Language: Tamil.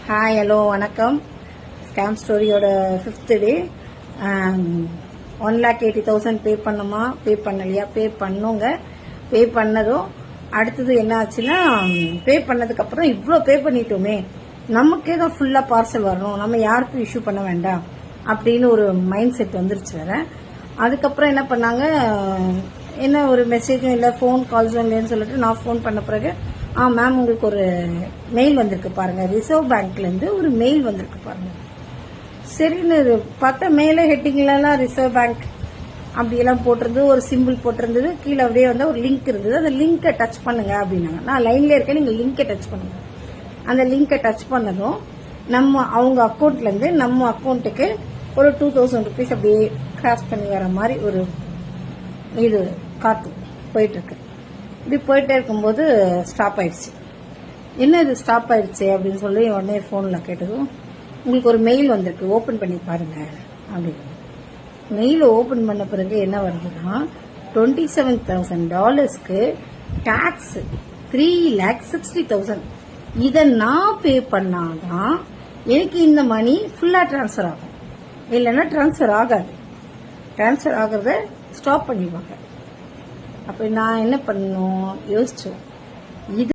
ஹாய் ஹலோ வணக்கம். ஸ்கேம் ஸ்டோரியோட 5th டே. 1,80,000 பே பண்ணுமா, பே பண்ணலையா? பே பண்ணுங்க. பே பண்ணதும் அடுத்தது என்ன ஆச்சுன்னா, பே பண்ணதுக்கப்புறம் இவ்வளோ பே பண்ணிட்டோமே, நமக்கே தான் ஃபுல்லாக பார்சல் வரணும், நம்ம யாருக்கும் இஷ்யூ பண்ண வேண்டாம் அப்படின்னு ஒரு மைண்ட் செட் வந்துருச்சு வேற. அதுக்கப்புறம் என்ன பண்ணாங்க, என்ன ஒரு மெசேஜும் இல்லை, ஃபோன் கால்ஸும் இல்லைன்னு சொல்லிட்டு நான் ஃபோன் பண்ண பிறகு, மேம் உங்களுக்கு ஒரு மெயில் வந்திருக்கு பாருங்க, ரிசர்வ் பேங்க்லேருந்து ஒரு மெயில் வந்திருக்கு பாருங்க. சரின்னு பார்த்தா மேலே ஹெட்டிங்லலாம் ரிசர்வ் பேங்க் அப்படியெல்லாம் போட்டிருந்தது, ஒரு சிம்பிள் போட்டிருந்தது, கீழே அப்படியே வந்து ஒரு லிங்க் இருந்தது. அந்த லிங்கை டச் பண்ணுங்க அப்படின்னாங்க. நான் லைன்ல இருக்கேன், நீங்கள் லிங்கை டச் பண்ணுங்க. அந்த லிங்கை டச் பண்ணதும் அவங்க அக்கௌண்ட்லேருந்து நம்ம அக்கௌண்ட்டுக்கு ஒரு 2,000 ருபீஸ் அப்படியே கிராஸ் பண்ணி வர மாதிரி ஒரு இது காத்து போயிட்டு இருக்கு. இப்படி போயிட்டே இருக்கும்போது ஸ்டாப் ஆயிடுச்சு. என்ன இது ஸ்டாப் ஆயிடுச்சு அப்படின்னு சொல்லி உடனே ஃபோனில் கேட்டதும், உங்களுக்கு ஒரு மெயில் வந்திருக்கு, ஓப்பன் பண்ணி பாருங்க அப்படின்னு. மெயில் ஓப்பன் பண்ண பிறகு என்ன வருதுன்னா, $27,000 டாக்ஸ் 3,60,000. இதை நான் பே பண்ணாதான் எனக்கு இந்த மணி ஃபுல்லாக டிரான்ஸ்ஃபர் ஆகும், இல்லைன்னா டிரான்ஸ்ஃபர் ஆகாது. டிரான்ஸ்ஃபர் ஆகிறத ஸ்டாப் பண்ணிடுவாங்க. அப்போ நான் என்ன பண்ணணும் யோசிச்சோம். இது